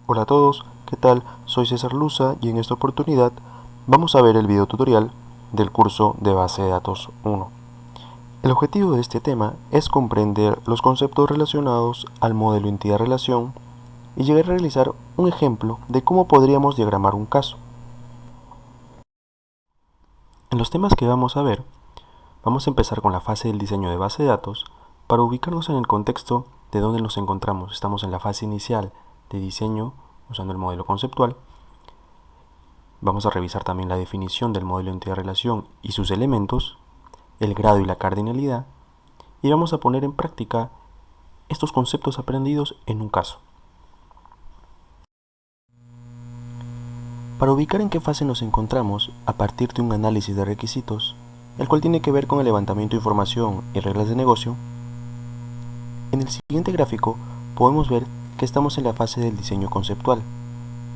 Hola a todos, ¿qué tal? Soy César Luza y en esta oportunidad vamos a ver el video tutorial del curso de Base de Datos 1. El objetivo de este tema es comprender los conceptos relacionados al modelo entidad-relación y llegar a realizar un ejemplo de cómo podríamos diagramar un caso. En los temas que vamos a ver, vamos a empezar con la fase del diseño de base de datos para ubicarnos en el contexto de donde nos encontramos. Estamos en la fase inicial de diseño usando el modelo conceptual. Vamos a revisar también la definición del modelo entidad-relación y sus elementos, el grado y la cardinalidad, y vamos a poner en práctica estos conceptos aprendidos en un caso. Para ubicar en qué fase nos encontramos a partir de un análisis de requisitos, el cual tiene que ver con el levantamiento de información y reglas de negocio, en el siguiente gráfico podemos ver que estamos en la fase del diseño conceptual,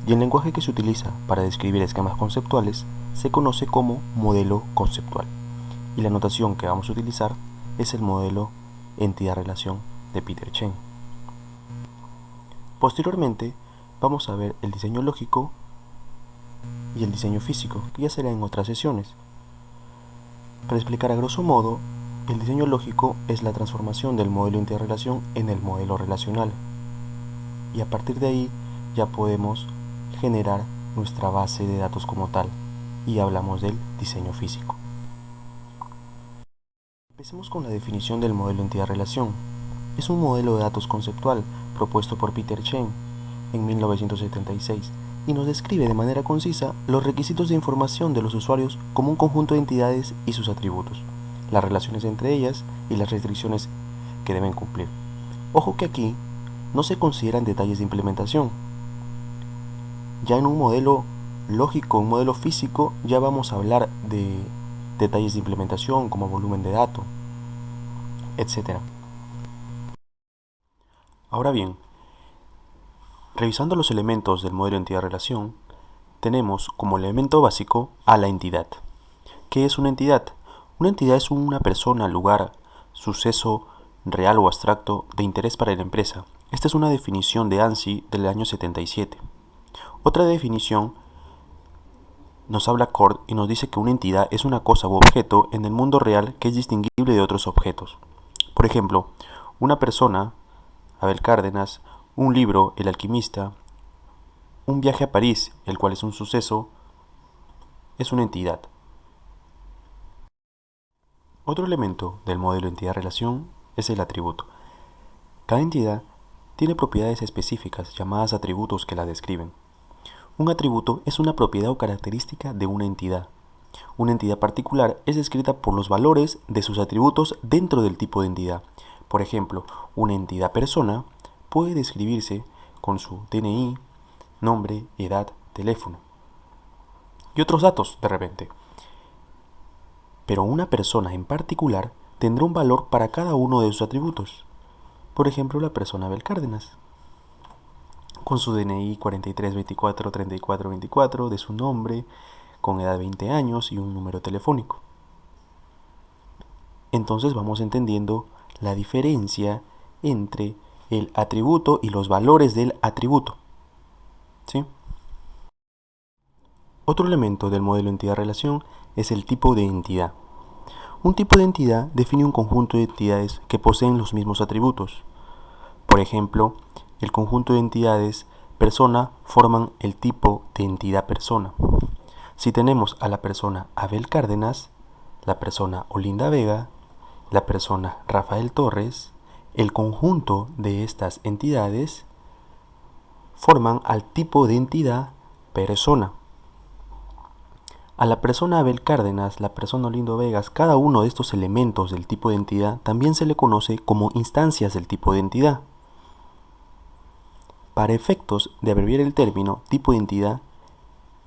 y el lenguaje que se utiliza para describir esquemas conceptuales se conoce como modelo conceptual, y la notación que vamos a utilizar es el modelo entidad-relación de Peter Chen. Posteriormente vamos a ver el diseño lógico y el diseño físico, que ya será en otras sesiones. Para explicar a grosso modo, el diseño lógico es la transformación del modelo entidad-relación en el modelo relacional, y a partir de ahí ya podemos generar nuestra base de datos como tal, y hablamos del diseño físico. Empecemos con la definición del modelo entidad-relación. Es un modelo de datos conceptual propuesto por Peter Chen en 1976 y nos describe de manera concisa los requisitos de información de los usuarios como un conjunto de entidades y sus atributos, las relaciones entre ellas y las restricciones que deben cumplir. Ojo que aquí no se consideran detalles de implementación. Ya en un modelo lógico, un modelo físico, ya vamos a hablar de detalles de implementación como volumen de datos, etc. Ahora bien, revisando los elementos del modelo entidad-relación, tenemos como elemento básico a la entidad. ¿Qué es una entidad? Una entidad es una persona, lugar, suceso real o abstracto de interés para la empresa. Esta es una definición de ANSI del año 77. Otra definición nos habla Cord y nos dice que una entidad es una cosa u objeto en el mundo real que es distinguible de otros objetos. Por ejemplo, una persona, Abel Cárdenas, un libro, El alquimista, un viaje a París, el cual es un suceso, es una entidad. Otro elemento del modelo entidad-relación es el atributo. Cada entidad tiene propiedades específicas llamadas atributos que la describen. Un atributo es una propiedad o característica de una entidad. Una entidad particular es descrita por los valores de sus atributos dentro del tipo de entidad. Por ejemplo, una entidad persona puede describirse con su DNI, nombre, edad, teléfono y otros datos de repente. Pero una persona en particular tendrá un valor para cada uno de sus atributos. Por ejemplo, la persona Abel Cárdenas, con su DNI 43243424, de su nombre, con edad de 20 años y un número telefónico. Entonces vamos entendiendo la diferencia entre el atributo y los valores del atributo. ¿Sí? Otro elemento del modelo entidad-relación es el tipo de entidad. Un tipo de entidad define un conjunto de entidades que poseen los mismos atributos. Por ejemplo, el conjunto de entidades persona forman el tipo de entidad persona. Si tenemos a la persona Abel Cárdenas, la persona Olinda Vega, la persona Rafael Torres, el conjunto de estas entidades forman al tipo de entidad persona. A la persona Abel Cárdenas, la persona Olindo Vegas, cada uno de estos elementos del tipo de entidad también se le conoce como instancias del tipo de entidad. Para efectos de abreviar el término tipo de entidad,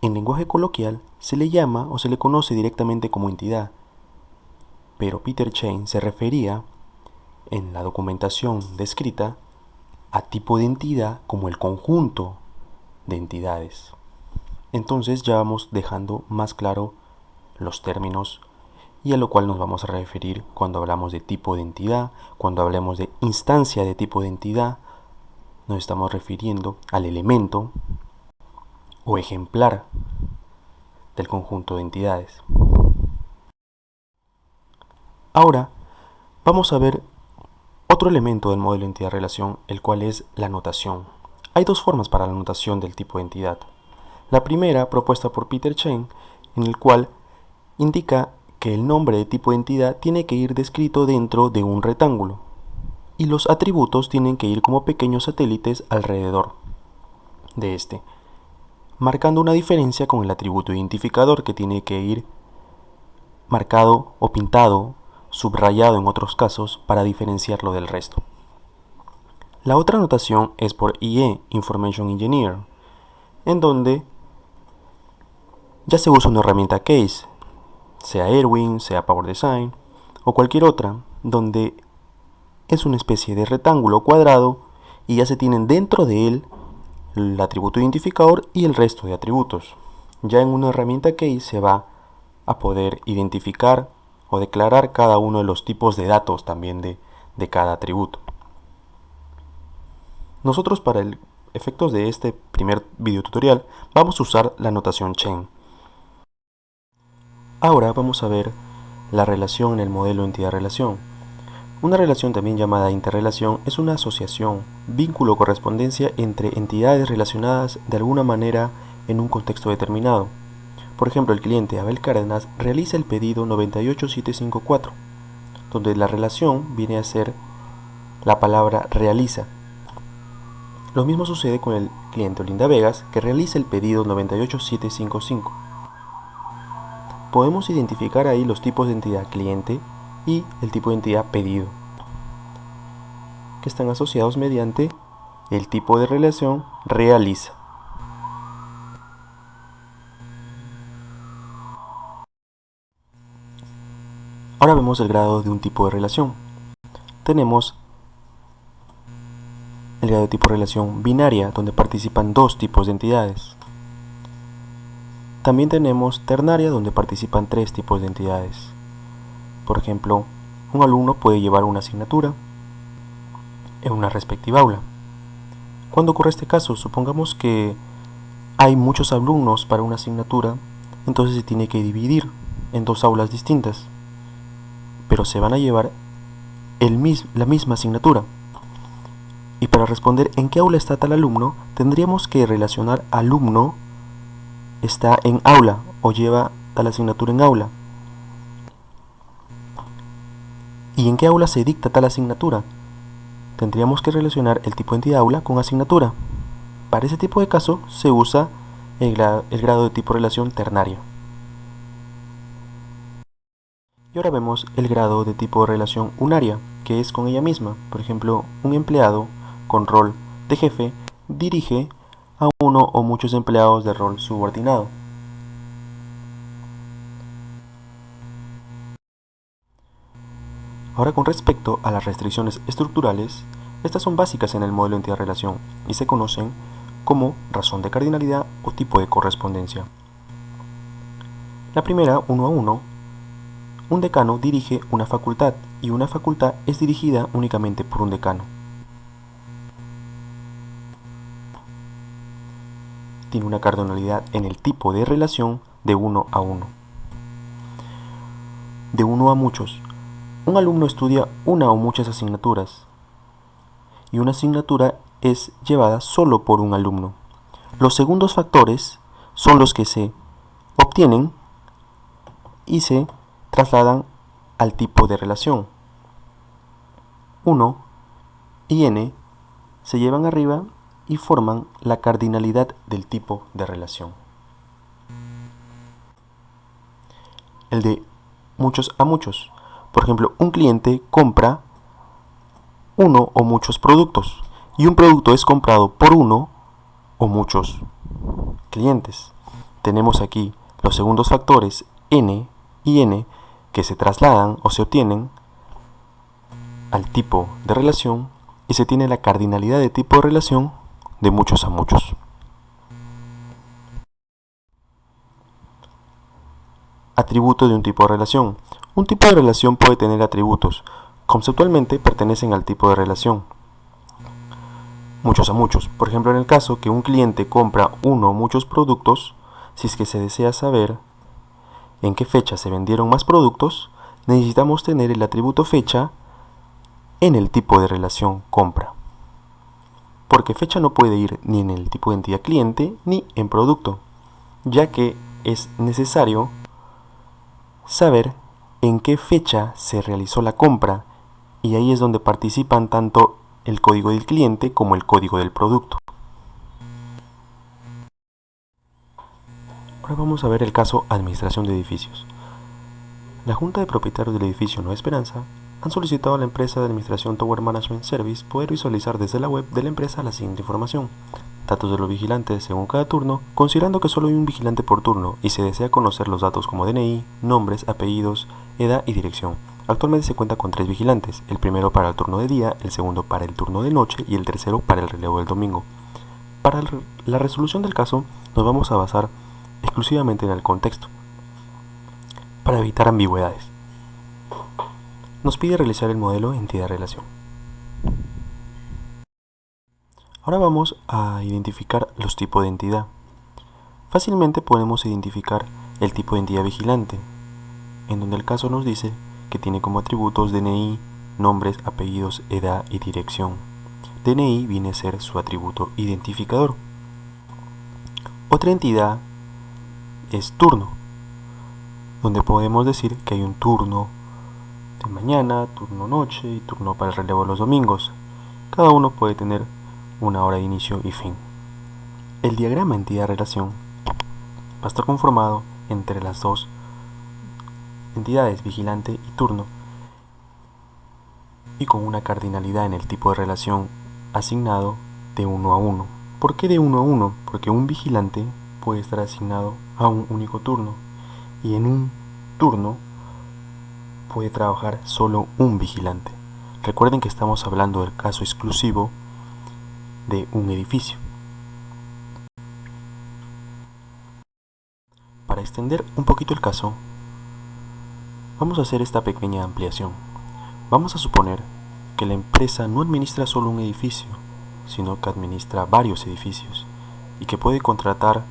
en lenguaje coloquial se le llama o se le conoce directamente como entidad, pero Peter Chen se refería en la documentación descrita a tipo de entidad como el conjunto de entidades. Entonces ya vamos dejando más claro los términos y a lo cual nos vamos a referir cuando hablamos de tipo de entidad, cuando hablemos de instancia de tipo de entidad nos estamos refiriendo al elemento o ejemplar del conjunto de entidades. Ahora vamos a ver otro elemento del modelo entidad-relación, el cual es la notación. Hay dos formas para la notación del tipo de entidad. La primera, propuesta por Peter Chen, en el cual indica que el nombre de tipo de entidad tiene que ir descrito dentro de un rectángulo y los atributos tienen que ir como pequeños satélites alrededor de este, marcando una diferencia con el atributo identificador, que tiene que ir marcado o pintado, subrayado en otros casos, para diferenciarlo del resto. La otra notación es por IE, Information Engineer, en donde ya se usa una herramienta case, sea Erwin, sea Power Design o cualquier otra, donde es una especie de rectángulo cuadrado y ya se tienen dentro de él el atributo identificador y el resto de atributos. Ya en una herramienta case se va a poder identificar o declarar cada uno de los tipos de datos también de cada atributo. Nosotros, para efectos de este primer video tutorial, vamos a usar la notación Chen. Ahora vamos a ver la relación en el modelo entidad-relación. Una relación, también llamada interrelación, es una asociación, vínculo o correspondencia entre entidades relacionadas de alguna manera en un contexto determinado. Por ejemplo, el cliente Abel Cárdenas realiza el pedido 98754, donde la relación viene a ser la palabra realiza. Lo mismo sucede con el cliente Olinda Vegas, que realiza el pedido 98755. Podemos identificar ahí los tipos de entidad cliente y el tipo de entidad pedido, que están asociados mediante el tipo de relación realiza. Ahora vemos el grado de un tipo de relación. Tenemos el grado de tipo de relación binaria, donde participan dos tipos de entidades. También tenemos ternaria, donde participan tres tipos de entidades. Por ejemplo, un alumno puede llevar una asignatura en una respectiva aula. Cuando ocurre este caso, supongamos que hay muchos alumnos para una asignatura, entonces se tiene que dividir en dos aulas distintas, pero se van a llevar la misma asignatura. Y para responder en qué aula está tal alumno, tendríamos que relacionar alumno está en aula o lleva tal asignatura en aula. ¿Y en qué aula se dicta tal asignatura? Tendríamos que relacionar el tipo de entidad aula con asignatura. Para ese tipo de caso se usa el grado de tipo de relación ternario. Y ahora vemos el grado de tipo de relación unaria, que es con ella misma. Por ejemplo, un empleado con rol de jefe dirige a uno o muchos empleados de rol subordinado. Ahora, con respecto a las restricciones estructurales, estas son básicas en el modelo entidad-relación y se conocen como razón de cardinalidad o tipo de correspondencia. La primera, 1 a 1, un decano dirige una facultad y una facultad es dirigida únicamente por un decano. Tiene una cardinalidad en el tipo de relación de 1 a 1. De 1 a muchos. Un alumno estudia una o muchas asignaturas y una asignatura es llevada solo por un alumno. Los segundos factores son los que se obtienen y se trasladan al tipo de relación. 1 y n se llevan arriba y forman la cardinalidad del tipo de relación. El de muchos a muchos. Por ejemplo, un cliente compra uno o muchos productos y un producto es comprado por uno o muchos clientes. Tenemos aquí los segundos factores n y n que se trasladan o se obtienen al tipo de relación y se tiene la cardinalidad de tipo de relación de muchos a muchos. Atributo de un tipo de relación. Un tipo de relación puede tener atributos. Conceptualmente pertenecen al tipo de relación. muchos a muchos. Por ejemplo, en el caso que un cliente compra uno o muchos productos, si es que se desea saber en qué fecha se vendieron más productos, necesitamos tener el atributo fecha en el tipo de relación compra. Porque fecha no puede ir ni en el tipo de entidad cliente ni en producto, ya que es necesario saber en qué fecha se realizó la compra, y ahí es donde participan tanto el código del cliente como el código del producto. Ahora vamos a ver el caso administración de edificios. La Junta de Propietarios del edificio Nueva Esperanza han solicitado a la empresa de administración Tower Management Service poder visualizar desde la web de la empresa la siguiente información: datos de los vigilantes según cada turno, considerando que solo hay un vigilante por turno y se desea conocer los datos como DNI, nombres, apellidos, edad y dirección. Actualmente se cuenta con 3 vigilantes, el primero para el turno de día, el segundo para el turno de noche y el tercero para el relevo del domingo. Para la resolución del caso nos vamos a basar exclusivamente en el contexto, para evitar ambigüedades. Nos pide realizar el modelo entidad-relación. Ahora vamos a identificar los tipos de entidad. Fácilmente podemos identificar el tipo de entidad vigilante, en donde el caso nos dice que tiene como atributos DNI, nombres, apellidos, edad y dirección. DNI viene a ser su atributo identificador. Otra entidad es turno, donde podemos decir que hay un turno de mañana, turno noche y turno para el relevo de los domingos. Cada uno puede tener una hora de inicio y fin. El diagrama entidad-relación va a estar conformado entre las dos entidades, vigilante y turno, y con una cardinalidad en el tipo de relación asignado de 1 a 1. ¿Por qué de 1 a 1? Porque un vigilante puede estar asignado a un único turno, y en un turno puede trabajar solo un vigilante. Recuerden que estamos hablando del caso exclusivo de un edificio. Para extender un poquito el caso, vamos a hacer esta pequeña ampliación. Vamos a suponer que la empresa no administra solo un edificio, sino que administra varios edificios y que puede contratar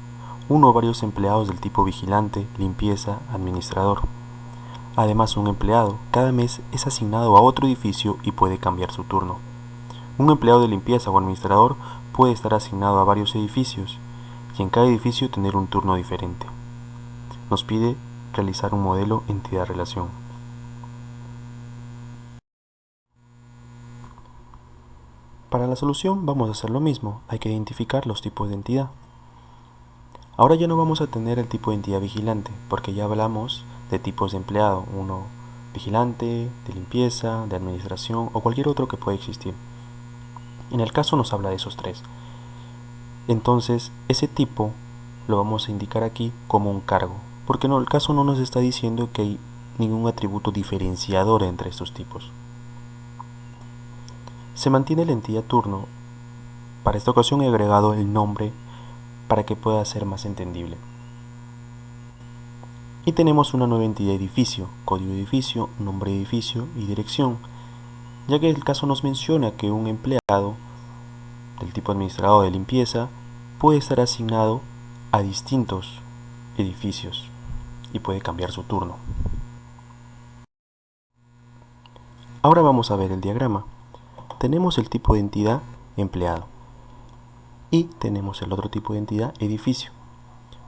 uno o varios empleados del tipo vigilante, limpieza, administrador. Además, un empleado cada mes es asignado a otro edificio y puede cambiar su turno. Un empleado de limpieza o administrador puede estar asignado a varios edificios y en cada edificio tener un turno diferente. Nos pide realizar un modelo entidad-relación. Para la solución vamos a hacer lo mismo, hay que identificar los tipos de entidad. Ahora ya no vamos a tener el tipo de entidad vigilante, porque ya hablamos de tipos de empleado, uno vigilante, de limpieza, de administración o cualquier otro que pueda existir. En el caso nos habla de esos 3. Entonces ese tipo lo vamos a indicar aquí como un cargo, porque el caso no nos está diciendo que hay ningún atributo diferenciador entre estos tipos. Se mantiene la entidad turno. Para esta ocasión he agregado el nombre para que pueda ser más entendible. Y tenemos una nueva entidad edificio, código de edificio, nombre de edificio y dirección, ya que el caso nos menciona que un empleado del tipo administrador de limpieza puede estar asignado a distintos edificios y puede cambiar su turno. Ahora vamos a ver el diagrama. Tenemos el tipo de entidad empleado y tenemos el otro tipo de entidad edificio.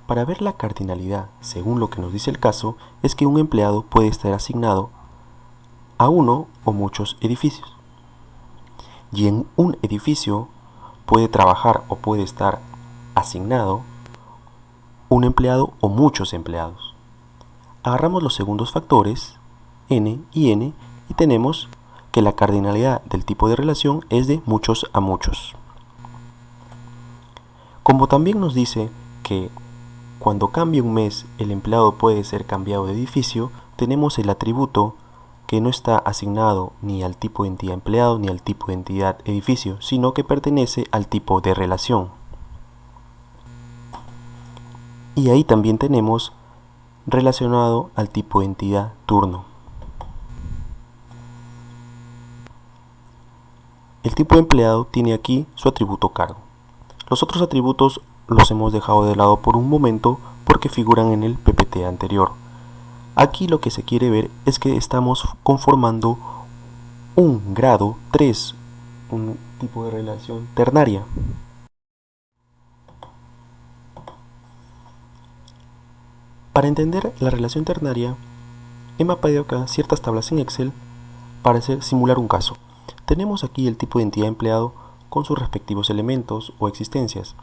Para ver la cardinalidad, según lo que nos dice el caso, es que un empleado puede estar asignado a uno o muchos edificios. Y en un edificio puede trabajar o puede estar asignado un empleado o muchos empleados. Agarramos los segundos factores, n y n, y tenemos que la cardinalidad del tipo de relación es de muchos a muchos. Como también nos dice que cuando cambia un mes el empleado puede ser cambiado de edificio, tenemos el atributo que no está asignado ni al tipo de entidad empleado ni al tipo de entidad edificio, sino que pertenece al tipo de relación. Y ahí también tenemos relacionado al tipo de entidad turno. el tipo de empleado tiene aquí su atributo cargo. Los otros atributos los hemos dejado de lado por un momento porque figuran en el PPT anterior. Aquí lo que se quiere ver es que estamos conformando un grado 3, un tipo de relación ternaria. Para entender la relación ternaria, he mapeado acá ciertas tablas en Excel para simular un caso. Tenemos aquí el tipo de entidad empleado con sus respectivos elementos o existencias.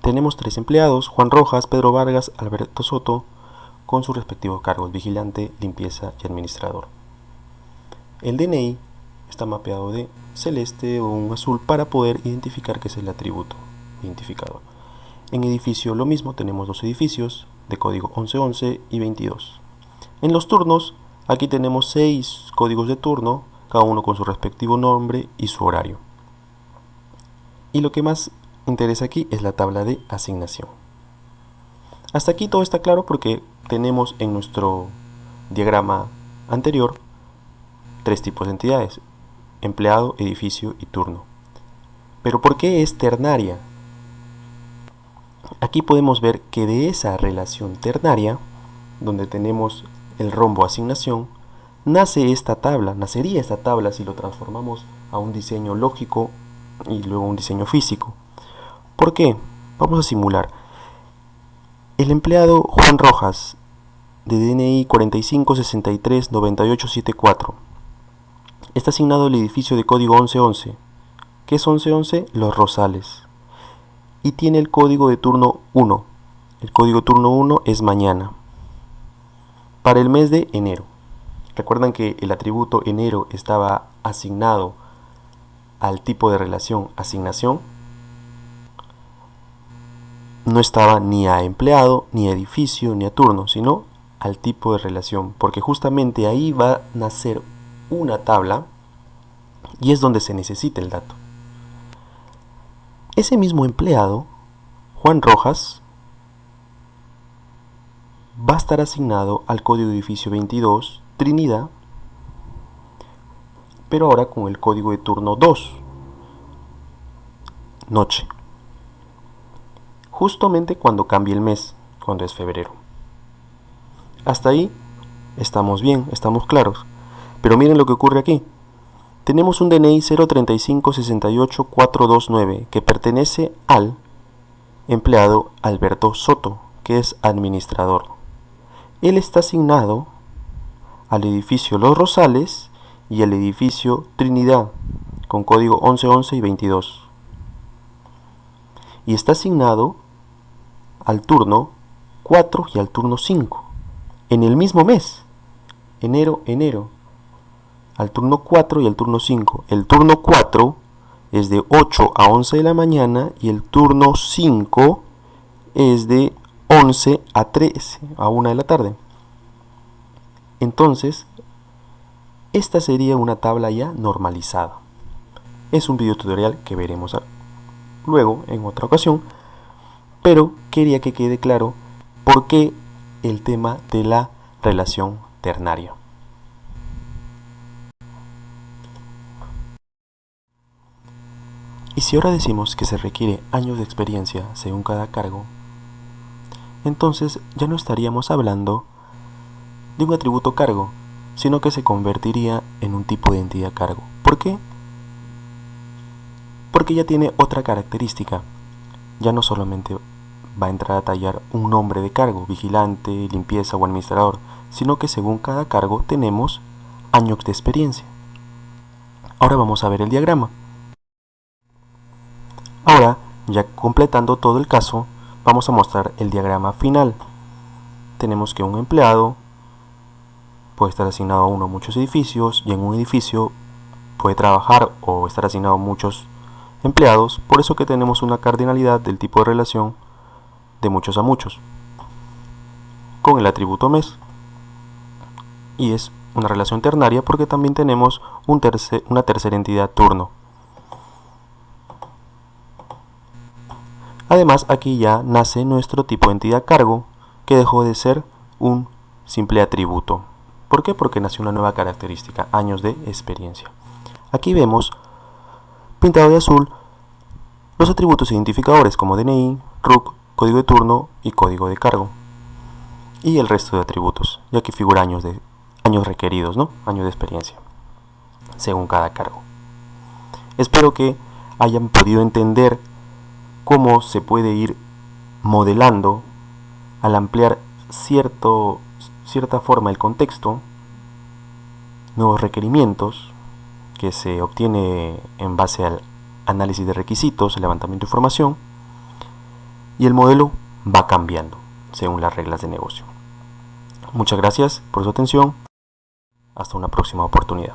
Tenemos 3 empleados, Juan Rojas, Pedro Vargas, Alberto Soto, con sus respectivos cargos, vigilante, limpieza y administrador. El DNI está mapeado de celeste o un azul para poder identificar que es el atributo identificador. En edificio lo mismo, tenemos 2 edificios de código 1111 y 22. En los turnos, aquí tenemos 6 códigos de turno, cada uno con su respectivo nombre y su horario. Y lo que más interesa aquí es la tabla de asignación. Hasta aquí todo está claro porque tenemos en nuestro diagrama anterior 3 tipos de entidades: empleado, edificio y turno. Pero ¿por qué es ternaria? Aquí podemos ver que de esa relación ternaria, donde tenemos el rombo asignación, nacería esta tabla si lo transformamos a un diseño lógico y luego un diseño físico. ¿Por qué? Vamos a simular. El empleado Juan Rojas, de DNI 45639874, está asignado al edificio de código 1111. ¿Qué es 1111? Los Rosales. Y tiene el código de turno 1. El código de turno 1 es mañana. Para el mes de enero. Recuerdan que el atributo enero estaba asignado al tipo de relación asignación. No estaba ni a empleado, ni a edificio, ni a turno, sino al tipo de relación, porque justamente ahí va a nacer una tabla y es donde se necesita el dato. Ese mismo empleado, Juan Rojas, va a estar asignado al código de edificio 22, Trinidad, pero ahora con el código de turno 2, noche. Justamente cuando cambie el mes, cuando es febrero. Hasta ahí estamos bien, estamos claros. Pero miren lo que ocurre aquí. Tenemos un DNI 035688429 que pertenece al empleado Alberto Soto, que es administrador. Él está asignado al edificio Los Rosales y al edificio Trinidad, con código 1111 y 22. Y está asignado al turno 4 y al turno 5, en el mismo mes, enero, al turno 4 y al turno 5. El turno 4 es de 8 a 11 de la mañana y el turno 5 es de 11 a 13, a 1 de la tarde. Entonces, esta sería una tabla ya normalizada. Es un video tutorial que veremos luego en otra ocasión, pero quería que quede claro por qué el tema de la relación ternaria. Y si ahora decimos que se requiere años de experiencia según cada cargo, entonces ya no estaríamos hablando de un atributo cargo, sino que se convertiría en un tipo de entidad cargo. ¿Por qué? Porque ya tiene otra característica. Ya no solamente va a entrar a tallar un nombre de cargo, vigilante, limpieza o administrador, sino que según cada cargo tenemos años de experiencia. Ahora vamos a ver el diagrama. Ahora, ya completando todo el caso, vamos a mostrar el diagrama final. Tenemos que un empleado puede estar asignado a uno o muchos edificios, y en un edificio puede trabajar o estar asignado a muchos empleados, por eso que tenemos una cardinalidad del tipo de relación de muchos a muchos, con el atributo mes. Y es una relación ternaria porque también tenemos una tercera entidad turno. Además, aquí ya nace nuestro tipo de entidad cargo, que dejó de ser un simple atributo. ¿Por qué? Porque nació una nueva característica, años de experiencia. Aquí vemos pintado de azul los atributos identificadores como DNI, RUC, código de turno y código de cargo. Y el resto de atributos, ya que figura años requeridos, ¿no? Años de experiencia, según cada cargo. Espero que hayan podido entender cómo se puede ir modelando al ampliar cierta forma el contexto, nuevos requerimientos que se obtiene en base al análisis de requisitos, el levantamiento de información, y el modelo va cambiando según las reglas de negocio. Muchas gracias por su atención. Hasta una próxima oportunidad.